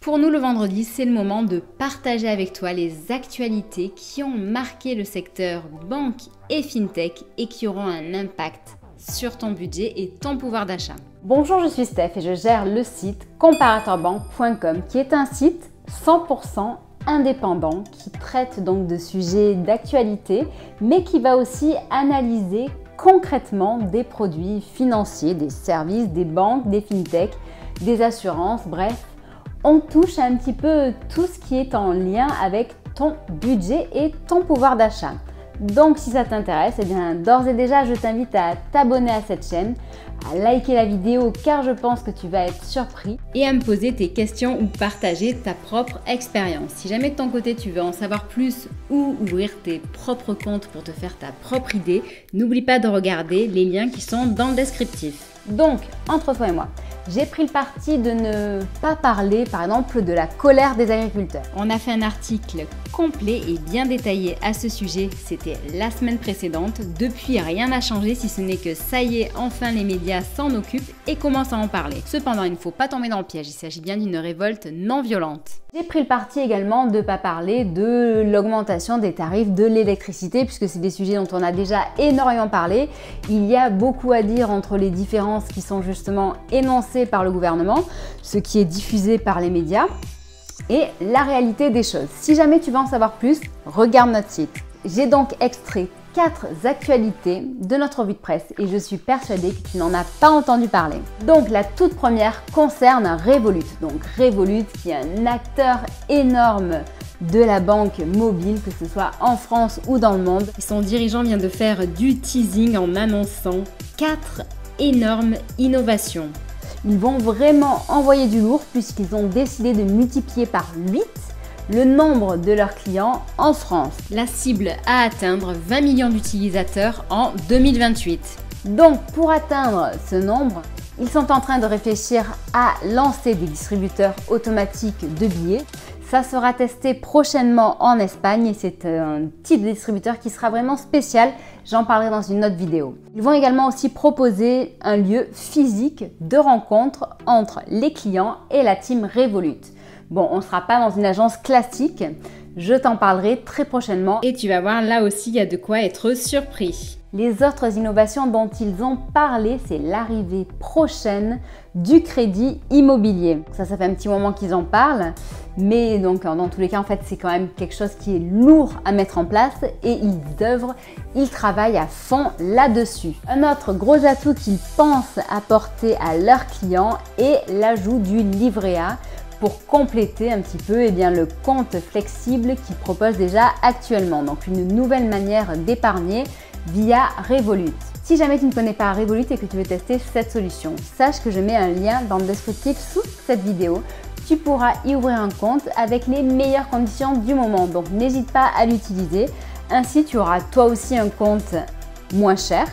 Pour nous, le vendredi, c'est le moment de partager avec toi les actualités qui ont marqué le secteur banque et fintech et qui auront un impact sur ton budget et ton pouvoir d'achat. Bonjour, je suis Steph et je gère le site comparateurbanque.com qui est un site 100% indépendant qui traite donc de sujets d'actualité mais qui va aussi analyser concrètement des produits financiers, des services, des banques, des fintech, des assurances, bref. On touche un petit peu tout ce qui est en lien avec ton budget et ton pouvoir d'achat. Donc si ça t'intéresse, eh bien d'ores et déjà je t'invite à t'abonner à cette chaîne, à liker la vidéo car je pense que tu vas être surpris et à me poser tes questions ou partager ta propre expérience. Si jamais de ton côté tu veux en savoir plus ou ouvrir tes propres comptes pour te faire ta propre idée, n'oublie pas de regarder les liens qui sont dans le descriptif. Donc, entre toi et moi, j'ai pris le parti de ne pas parler, par exemple, de la colère des agriculteurs. On a fait un article complet et bien détaillé à ce sujet, c'était la semaine précédente. Depuis, rien n'a changé si ce n'est que ça y est, enfin les médias s'en occupent et commencent à en parler. Cependant, il ne faut pas tomber dans le piège, il s'agit bien d'une révolte non violente. J'ai pris le parti également de ne pas parler de l'augmentation des tarifs de l'électricité puisque c'est des sujets dont on a déjà énormément parlé. Il y a beaucoup à dire entre les différences qui sont justement énoncées par le gouvernement, ce qui est diffusé par les médias et la réalité des choses. Si jamais tu veux en savoir plus, regarde notre site. J'ai donc extrait 4 actualités de notre revue de presse et je suis persuadée que tu n'en as pas entendu parler. Donc la toute première concerne Revolut. Donc Revolut qui est un acteur énorme de la banque mobile, que ce soit en France ou dans le monde. Et son dirigeant vient de faire du teasing en annonçant 4 énormes innovations. Ils vont vraiment envoyer du lourd puisqu'ils ont décidé de multiplier par 8 le nombre de leurs clients en France. La cible à atteindre 20 millions d'utilisateurs en 2028. Donc pour atteindre ce nombre, ils sont en train de réfléchir à lancer des distributeurs automatiques de billets. Ça sera testé prochainement en Espagne et c'est un type de distributeur qui sera vraiment spécial. J'en parlerai dans une autre vidéo. Ils vont également aussi proposer un lieu physique de rencontre entre les clients et la team Revolut. Bon, on ne sera pas dans une agence classique, je t'en parlerai très prochainement. Et tu vas voir, là aussi, il y a de quoi être surpris. Les autres innovations dont ils ont parlé, c'est l'arrivée prochaine du crédit immobilier. Ça fait un petit moment qu'ils en parlent, mais donc dans tous les cas, en fait, c'est quand même quelque chose qui est lourd à mettre en place et ils travaillent à fond là-dessus. Un autre gros atout qu'ils pensent apporter à leurs clients est l'ajout du livret A pour compléter un petit peu le compte flexible qu'ils proposent déjà actuellement. Donc une nouvelle manière d'épargner via Revolut. Si jamais tu ne connais pas Revolut et que tu veux tester cette solution, sache que je mets un lien dans le descriptif sous cette vidéo. Tu pourras y ouvrir un compte avec les meilleures conditions du moment. Donc n'hésite pas à l'utiliser. Ainsi, tu auras toi aussi un compte moins cher,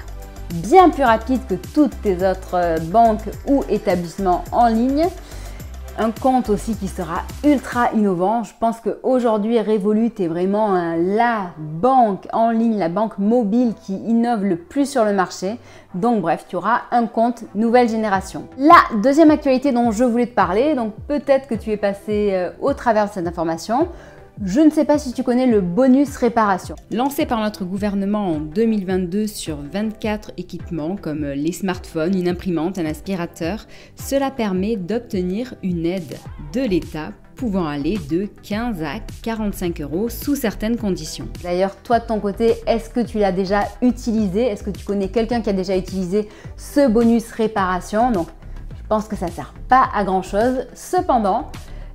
bien plus rapide que toutes tes autres banques ou établissements en ligne. Un compte aussi qui sera ultra innovant. Je pense qu'aujourd'hui, Revolut est vraiment la banque en ligne, la banque mobile qui innove le plus sur le marché. Donc bref, tu auras un compte nouvelle génération. La deuxième actualité dont je voulais te parler, donc peut-être que tu es passé au travers de cette information. Je ne sais pas si tu connais le bonus réparation. Lancé par notre gouvernement en 2022 sur 24 équipements comme les smartphones, une imprimante, un aspirateur, cela permet d'obtenir une aide de l'État pouvant aller de 15 à 45 € sous certaines conditions. D'ailleurs, toi de ton côté, est-ce que tu l'as déjà utilisé? Est-ce que tu connais quelqu'un qui a déjà utilisé ce bonus réparation? Donc, je pense que ça ne sert pas à grand chose. Cependant,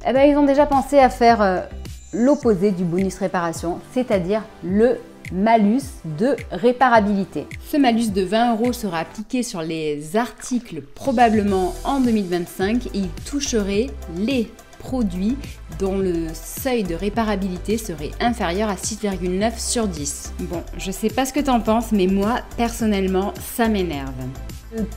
ils ont déjà pensé à faire l'opposé du bonus réparation, c'est-à-dire le malus de réparabilité. Ce malus de 20 € sera appliqué sur les articles probablement en 2025 et il toucherait les produits dont le seuil de réparabilité serait inférieur à 6,9 sur 10. Bon, je sais pas ce que t'en penses, mais moi, personnellement, ça m'énerve.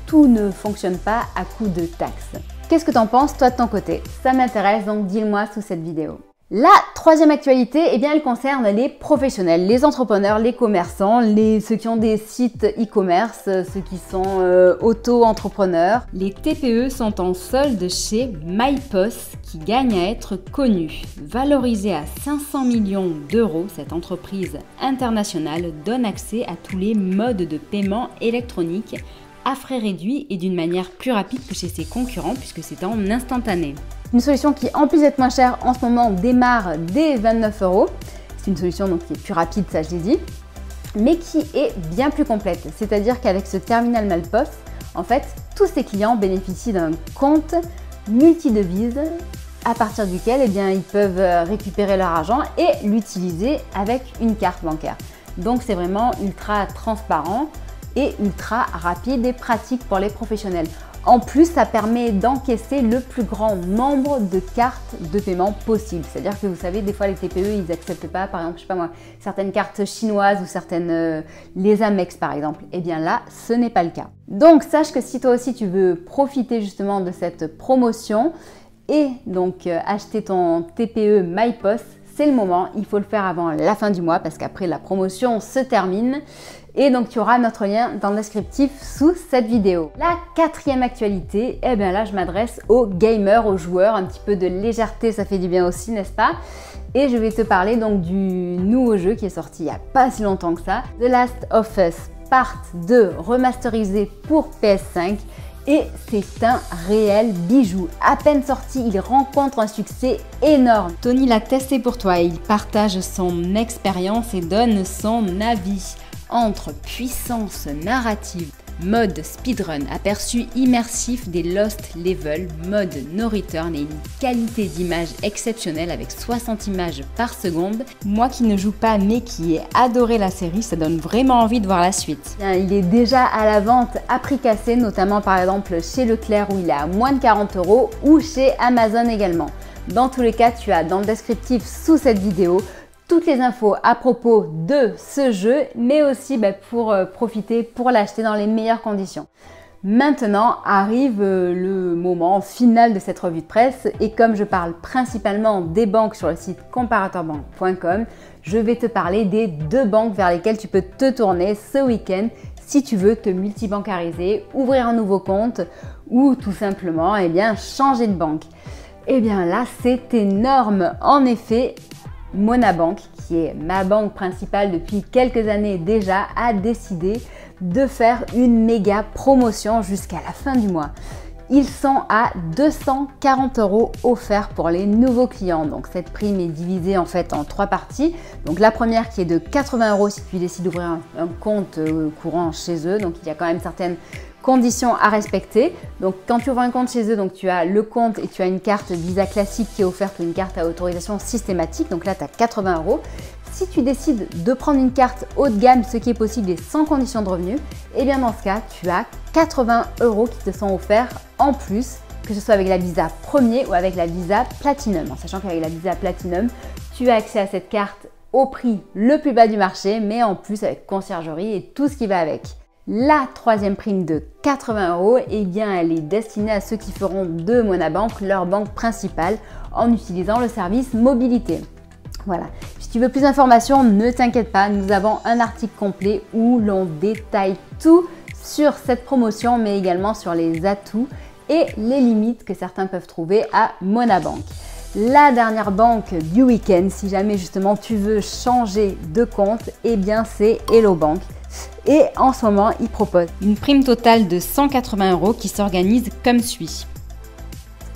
Tout ne fonctionne pas à coup de taxes. Qu'est-ce que t'en penses toi de ton côté? Ça m'intéresse, donc dis-le-moi sous cette vidéo. La troisième actualité, eh bien, elle concerne les professionnels, les entrepreneurs, les commerçants, ceux qui ont des sites e-commerce, ceux qui sont auto-entrepreneurs. Les TPE sont en solde chez MyPOS qui gagne à être connue. Valorisée à 500 millions d'euros, cette entreprise internationale donne accès à tous les modes de paiement électronique à frais réduits et d'une manière plus rapide que chez ses concurrents puisque c'est en instantané. Une solution qui, en plus d'être moins chère, en ce moment démarre dès 29 €. C'est une solution donc, qui est plus rapide, ça je l'ai dit, mais qui est bien plus complète. C'est-à-dire qu'avec ce terminal MyPOS, en fait, tous ses clients bénéficient d'un compte multidevise à partir duquel eh bien, ils peuvent récupérer leur argent et l'utiliser avec une carte bancaire. Donc c'est vraiment ultra transparent et ultra rapide et pratique pour les professionnels. En plus, ça permet d'encaisser le plus grand nombre de cartes de paiement possible. C'est-à-dire que vous savez, des fois les TPE, ils n'acceptent pas, par exemple, je sais pas moi, certaines cartes chinoises ou certaines, les Amex par exemple. Eh bien là, ce n'est pas le cas. Donc sache que si toi aussi tu veux profiter justement de cette promotion et donc acheter ton TPE MyPOS, c'est le moment. Il faut le faire avant la fin du mois parce qu'après la promotion se termine. Et donc tu auras notre lien dans le descriptif sous cette vidéo. La quatrième actualité, eh bien là je m'adresse aux gamers, aux joueurs, un petit peu de légèreté, ça fait du bien aussi, n'est-ce pas? Et je vais te parler donc du nouveau jeu qui est sorti il n'y a pas si longtemps que ça, The Last of Us Part 2 remasterisé pour PS5. Et c'est un réel bijou. À peine sorti, il rencontre un succès énorme. Tony l'a testé pour toi, il partage son expérience et donne son avis. Entre puissance narrative, mode speedrun, aperçu immersif des Lost Level, mode no return et une qualité d'image exceptionnelle avec 60 images par seconde. Moi qui ne joue pas mais qui ai adoré la série, ça donne vraiment envie de voir la suite. Il est déjà à la vente à prix cassé, notamment par exemple chez Leclerc où il est à moins de 40 € ou chez Amazon également. Dans tous les cas, tu as dans le descriptif sous cette vidéo toutes les infos à propos de ce jeu, mais aussi pour profiter, pour l'acheter dans les meilleures conditions. Maintenant arrive le moment final de cette revue de presse et comme je parle principalement des banques sur le site comparatorbank.com, je vais te parler des 2 banques vers lesquelles tu peux te tourner ce week-end si tu veux te multibancariser, ouvrir un nouveau compte ou tout simplement changer de banque. Et bien là c'est énorme, en effet. Monabank, qui est ma banque principale depuis quelques années déjà, a décidé de faire une méga promotion jusqu'à la fin du mois. Ils sont à 240 € offerts pour les nouveaux clients. Donc cette prime est divisée en fait en 3 parties. Donc la première qui est de 80 € si tu décides d'ouvrir un compte courant chez eux. Donc il y a quand même certaines conditions à respecter. Donc quand tu ouvres un compte chez eux, donc tu as le compte et tu as une carte Visa classique qui est offerte ou une carte à autorisation systématique. Donc là tu as 80 €. Si tu décides de prendre une carte haut de gamme, ce qui est possible et sans condition de revenu, et bien dans ce cas, tu as 80 € qui te sont offerts en plus, que ce soit avec la Visa Premier ou avec la Visa Platinum. En sachant qu'avec la Visa Platinum, tu as accès à cette carte au prix le plus bas du marché, mais en plus avec conciergerie et tout ce qui va avec. La troisième prime de 80 €, eh bien, elle est destinée à ceux qui feront de Monabank leur banque principale en utilisant le service mobilité. Voilà. Si tu veux plus d'informations, ne t'inquiète pas, nous avons un article complet où l'on détaille tout sur cette promotion, mais également sur les atouts et les limites que certains peuvent trouver à Monabank. La dernière banque du week-end, si jamais justement tu veux changer de compte, eh bien c'est Hello Bank. Et en ce moment, ils proposent une prime totale de 180 € qui s'organise comme suit.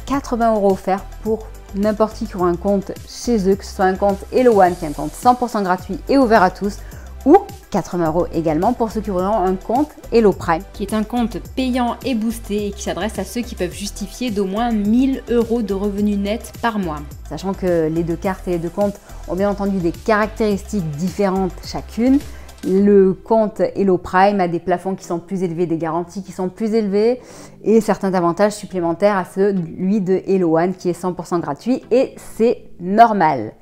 80 € offerts pour n'importe qui aura un compte chez eux, que ce soit un compte Hello One qui est un compte 100% gratuit et ouvert à tous, ou 80 € également pour ceux qui auront un compte Hello Prime, qui est un compte payant et boosté et qui s'adresse à ceux qui peuvent justifier d'au moins 1000 € de revenus nets par mois. Sachant que les 2 cartes et les 2 comptes ont bien entendu des caractéristiques différentes chacune. Le compte Hello Prime a des plafonds qui sont plus élevés, des garanties qui sont plus élevées et certains avantages supplémentaires à celui de Hello One qui est 100% gratuit et c'est normal.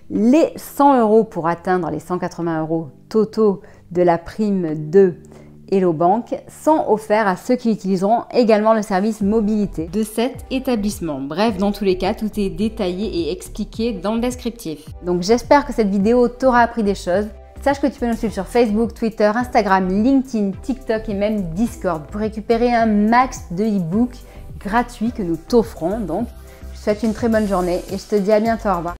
Les 100 € pour atteindre les 180 € totaux de la prime de Hello Bank sont offerts à ceux qui utiliseront également le service mobilité de cet établissement. Bref, dans tous les cas, tout est détaillé et expliqué dans le descriptif. Donc j'espère que cette vidéo t'aura appris des choses. Sache que tu peux nous suivre sur Facebook, Twitter, Instagram, LinkedIn, TikTok et même Discord pour récupérer un max de e-books gratuits que nous t'offrons. Donc, je te souhaite une très bonne journée et je te dis à bientôt. Au revoir.